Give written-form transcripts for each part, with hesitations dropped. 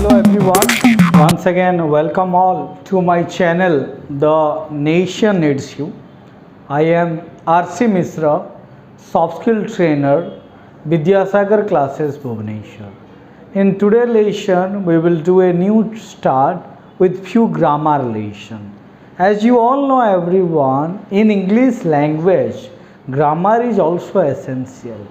Hello everyone, once again welcome all to my channel The Nation Needs You. I am RC Misra, soft skill trainer, Vidyasagar classes Bhubaneswar. In today's lesson we will do a new start with few grammar lesson. As you all know everyone, in English language grammar is also essential.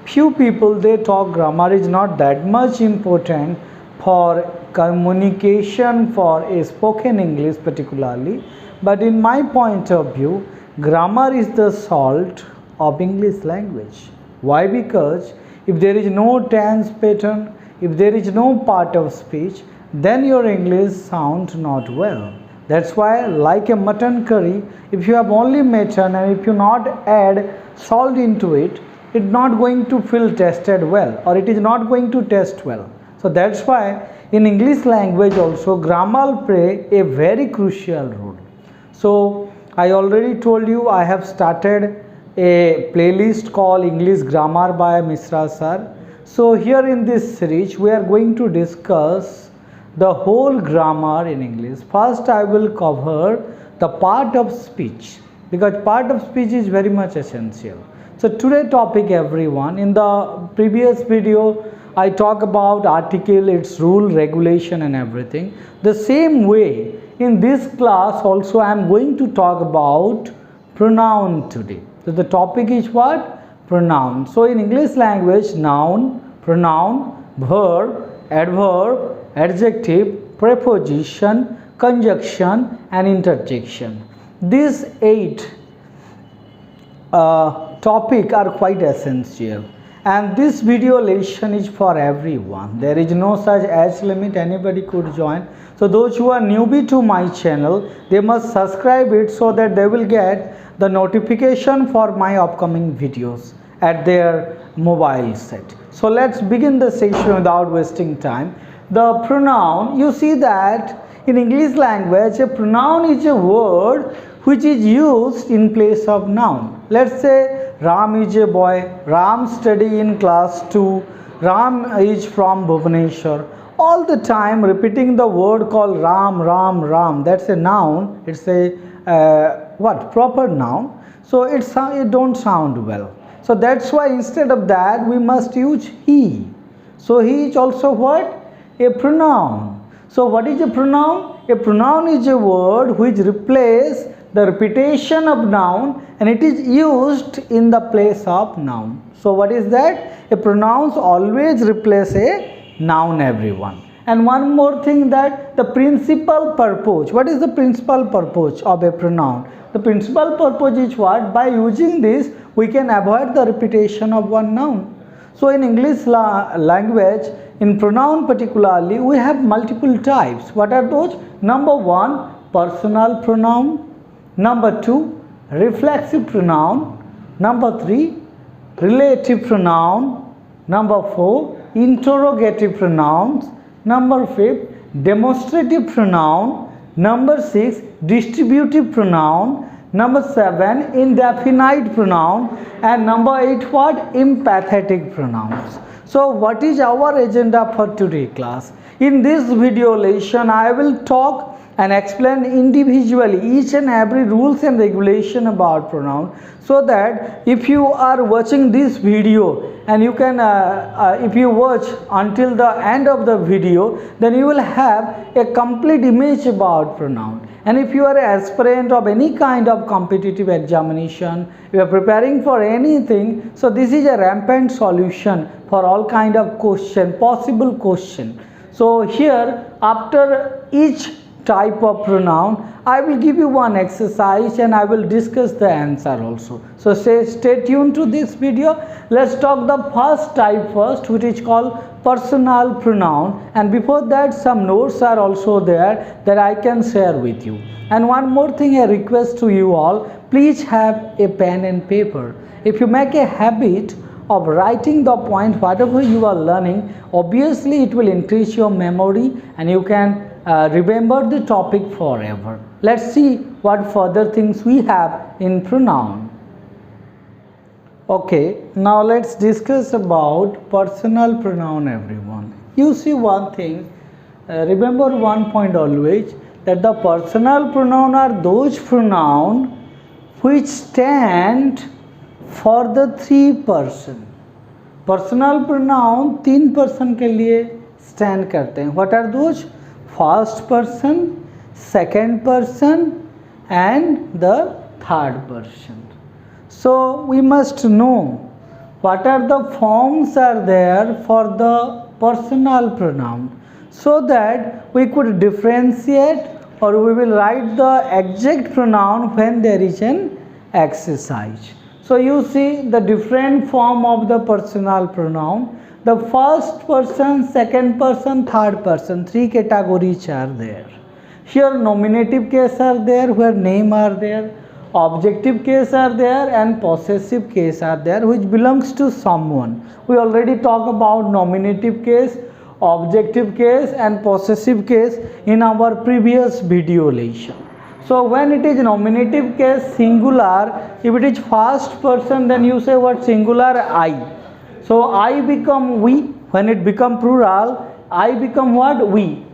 Few people they talk grammar is not that much important for communication for a spoken English particularly, but in my point of view grammar is the salt of English language. Why? Because if there is no tense pattern, if there is no part of speech, then your English sounds not well. That's why, like a mutton curry, if you have only mutton and if you not add salt into it, it's not going to feel tasted well, or it is not going to taste well. So that's why in English language also grammar play a very crucial role. So I already told you I have started a playlist called English Grammar by Misra sir. So here in this series we are going to discuss the whole grammar in English. First I will cover the part of speech, because part of speech is very much essential. So today topic everyone, in the previous video I talk about article, its rule, regulation and everything. The same way in this class also I am going to talk about pronoun today. So the topic is what? Pronoun. So in English language, noun, pronoun, verb, adverb, adjective, preposition, conjunction and interjection. These 8 topic are quite essential, and this video lesson is for everyone. There is no such age limit, anybody could join. So those who are newbie to my channel, they must subscribe it so that they will get the notification for my upcoming videos at their mobile set. So let's begin the session without wasting time. The pronoun, you see that in English language a pronoun is a word which is used in place of noun. Let's say Ram is a boy, Ram study in class 2, Ram is from Bhubaneswar. All the time repeating the word called Ram, Ram, Ram, that's a noun. It's a proper noun. So it don't sound well. So that's why instead of that we must use he. So he is also what? A pronoun. So what is a pronoun? A pronoun is a word which replaces the repetition of noun and it is used in the place of noun. So what is that? A pronoun always replace a noun, everyone. And one more thing, that the principal purpose. What is the principal purpose of a pronoun? The principal purpose is what? By using this we can avoid the repetition of one noun. So in English language, in pronoun particularly, we have multiple types. What are those? Number 1, personal pronoun. Number 2, reflexive pronoun. Number 3, relative pronoun. Number 4, interrogative pronouns. Number 5, demonstrative pronoun. Number 6, distributive pronoun. Number 7, indefinite pronoun. And number 8, what? Empathetic pronouns. So what is our agenda for today class? In this video lesson I will talk and explain individually each and every rules and regulation about pronoun, so that if you are watching this video and you can if you watch until the end of the video, then you will have a complete image about pronoun. And if you are an aspirant of any kind of competitive examination, you are preparing for anything, so this is a rampant solution for all kind of question, possible question. So here after each type of pronoun I will give you one exercise and I will discuss the answer also. So stay tuned to this video. Let's talk the first type first, which is called personal pronoun, and before that some notes are also there that I can share with you. And one more thing, a request to you all, please have a pen and paper. If you make a habit of writing the point whatever you are learning, obviously it will increase your memory and you can remember the topic forever. Let's see what further things we have in pronoun. Okay, now let's discuss about personal pronoun, everyone. You see one thing, remember one point always, that the personal pronoun are those pronoun which stand for the three person. Personal pronoun तीन person के लिए stand करते हैं. What are those? First person, second person and the third person. So we must know what are the forms are there for the personal pronoun, so that we could differentiate or we will write the exact pronoun when there is an exercise. So you see the different form of the personal pronoun. The first person, second person, third person, three categories are there. Here nominative case are there, where name are there. Objective case are there and possessive case are there, which belongs to someone. We already talked about nominative case, objective case and possessive case in our previous video lesson. So when it is nominative case singular, if it is first person, then you say what? Singular I. So I become we. When it become plural, I become what? We.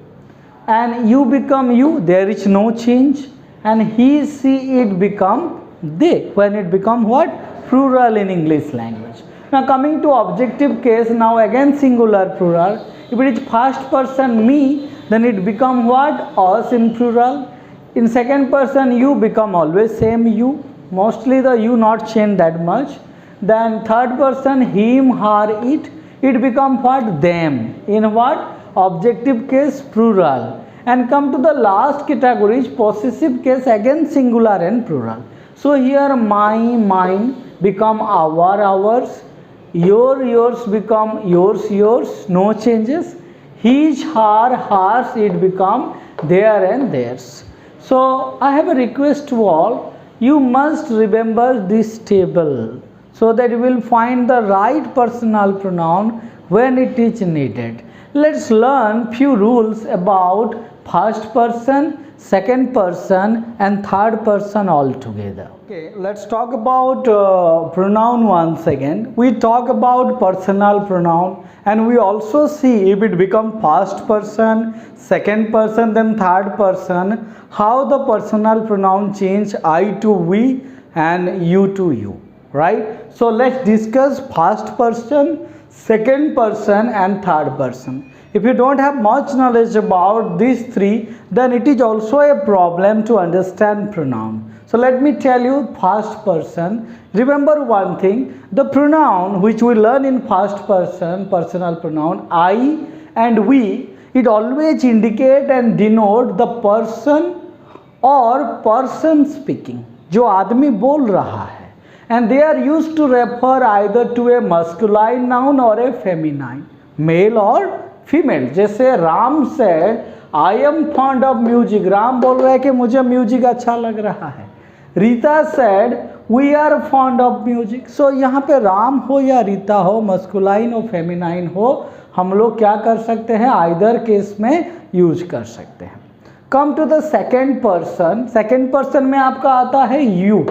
And you become you. There is no change. And he, she, it become they when it become what? Plural in English language. Now coming to objective case, now again singular plural. If it is first person me, then it become what? Us in plural. In second person you become always same you, mostly the you not change that much. Then third person him, her, it become what? Them. In what? Objective case plural. And come to the last category, possessive case, again singular and plural. So here my, mine become our, ours. Your, yours become yours, yours. No changes. His, her, hers, it become their and theirs. So I have a request to all. You must remember this table so that you will find the right personal pronoun when it is needed. Let's learn few rules about first person, second person and third person all together. Okay, let's talk about pronoun once again. We talk about personal pronoun and we also see if it become first person, second person, then third person, how the personal pronoun change I to we and you to you, right? So let's discuss first person, second person and third person. If you don't have much knowledge about these three, then it is also a problem to understand pronoun. So let me tell you first person. Remember one thing, the pronoun which we learn in first person, personal pronoun, I and we, it always indicate and denote the person or person speaking, जो आदमी बोल रहा है. And they are used to refer either to a masculine noun or a feminine, male or female. जैसे Ram said I am fond of music, Ram बोल रहे हैं कि मुझे म्यूजिक अच्छा लग रहा है. Rita said we are fond of music. So यहाँ पे राम हो या रीता हो, मस्कुलाइन हो फेमिनाइन हो, हम लोग क्या कर सकते हैं? आइदर केस में यूज कर सकते हैं. Come to the second person. Second person में आपका आता है you.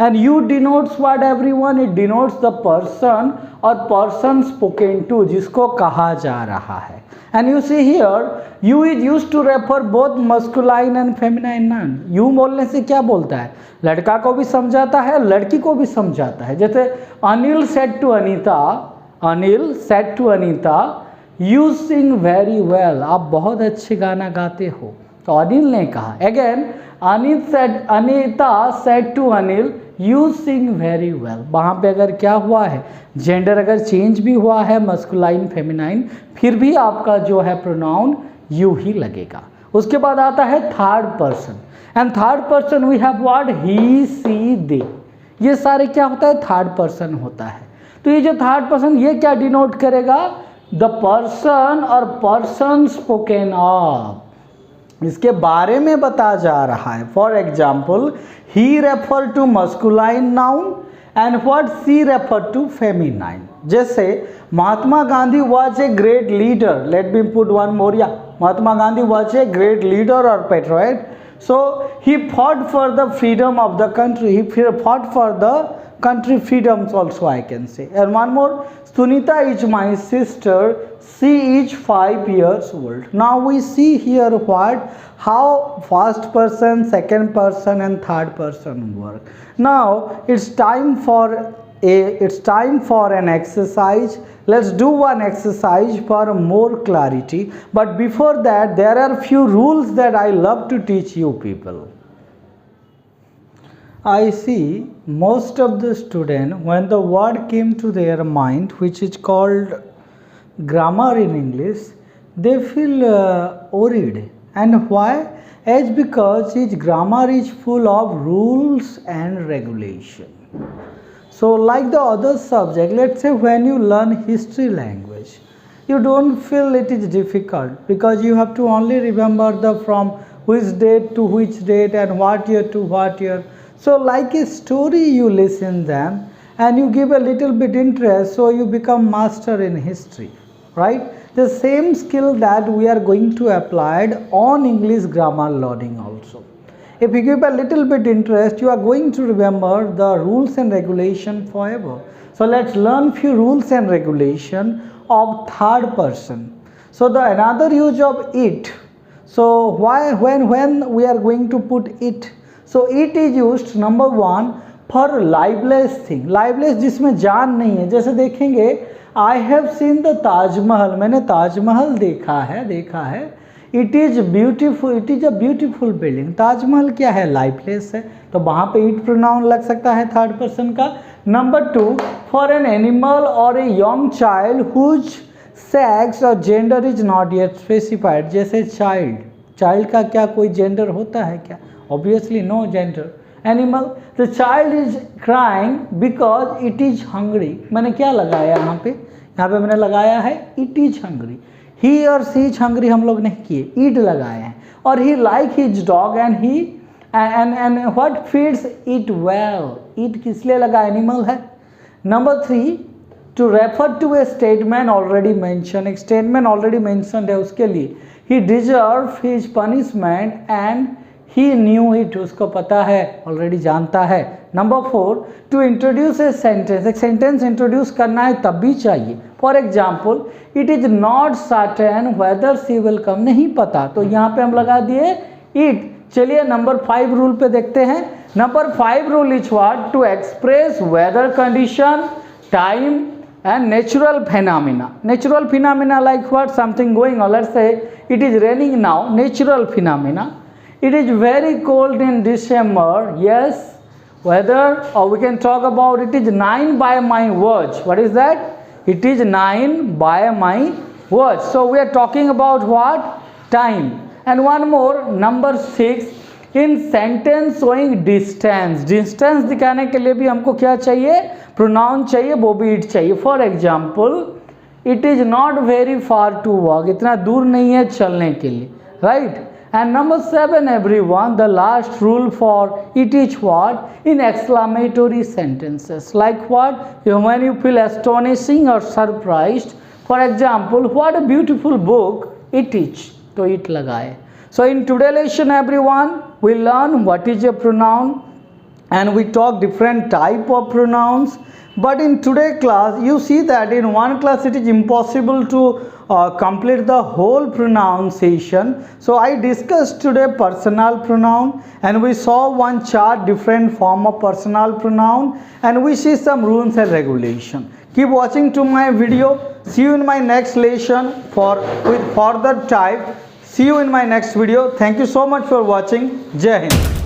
And you denotes what everyone? It denotes the person or person spoken to, जिसको कहा जा रहा है. And you see here, you is used to refer both masculine and feminine noun. You बोलने से क्या बोलता है? लड़का को भी समझाता है, लड़की को भी समझाता है. जैसे Anil said to Anita, Anil said to Anita, you sing very well. आप बहुत अच्छे गाना गाते हो. तो अनिल ने कहा. Again, Anita said to Anil, you sing very well. वहाँ पे अगर क्या हुआ है, जेंडर अगर चेंज भी हुआ है, मस्कुलाइन फेमिनाइन, फिर भी आपका जो है प्रोनाउन यू ही लगेगा. उसके बाद आता है third person. And third person we have what? He, she, they. ये सारे क्या होता है? थर्ड पर्सन होता है. तो ये जो थर्ड पर्सन, ये क्या डिनोट करेगा? द पर्सन और पर्सन स्पोकन ऑफ, इसके बारे में बता जा रहा है. For example, he refer to masculine noun and what she refer to feminine. जैसे Mahatma Gandhi was a great leader. Let me put one more. या Mahatma Gandhi was a great leader और patriot. So he fought for the freedom of the country. He fought for the country freedoms also I can say. And one more, Sunita is my sister, she is 5 years old. Now we see here what, how first person, second person and third person work. Now it's time for an exercise. Let's do one exercise for more clarity. But before that, there are few rules that I love to teach you people. I see most of the students, when the word came to their mind, which is called grammar in English, they feel worried. And why? As because its grammar is full of rules and regulation. So like the other subject, let's say when you learn history language, you don't feel it is difficult because you have to only remember the from which date to which date and what year to what year. So like a story you listen them and you give a little bit interest, so you become master in history, right? The same skill that we are going to apply on English grammar learning also. If you give a little bit interest, you are going to remember the rules and regulation forever. So let's learn few rules and regulation of third person. So the another use of it. So why when we are going to put it? So it is used number one for lifeless thing. Lifeless जिसमें जान नहीं है. जैसे देखेंगे I have seen the Taj Mahal. मैंने ताजमहल देखा है. It is beautiful. It is a beautiful building. Taj Mahal क्या है? Lifeless है. तो वहाँ पे it pronoun लग सकता है थर्ड पर्सन का. Number two, for an animal or a young child whose sex or gender is not yet specified. जैसे child का क्या कोई gender होता है क्या? Obviously no gender. Animal, the child is crying because it is hungry. मैंने क्या लगाया यहाँ पे मैंने लगाया है it is hungry. He or she is hungry हम लोग नहीं किए, it लगाए हैं. और he like his dog and what feeds it well. It किस लिए लगा? Animal है. Number three, to refer to a statement already mentioned. एक statement already mentioned है उसके लिए. He deserved his punishment and he knew it. उसको पता है, already जानता है. Number four, to introduce a sentence. एक sentence introduce करना है तब भी चाहिए. For example, it is not certain whether she will come. नहीं पता, तो यहाँ पे हम लगा दिए it. चलिए नंबर 5 रूल पे देखते हैं. Number 5 rule is what? To express weather condition, time and natural phenomena. Natural phenomena like what? Something going on. Let's say it is raining now. Natural phenomena. It is very cold in December. Yes, weather. Or we can talk about it is 9 by my watch. What is that? It is 9 by my watch. So we are talking about what? Time. And one more, number 6, in sentence showing distance. Distance दिखाने के लिए भी हमको क्या चाहिए? Pronoun चाहिए, वो भी it चाहिए. For example, it is not very far to walk. इतना दूर नहीं है चलने के लिए, right? And number 7, everyone, the last rule for it is what? In exclamatory sentences. Like what? When you feel astonishing or surprised. For example, what a beautiful book it is. तो it लगाए. So in today's lesson, everyone, we learn what is a pronoun and we talk different type of pronouns. But in today's class, you see that in one class it is impossible to complete the whole pronunciation. So I discussed today personal pronoun and we saw one chart different form of personal pronoun and we see some rules and regulation. Keep watching to my video. See you in my next lesson with further type. See you in my next video. Thank you so much for watching. Jai Hind.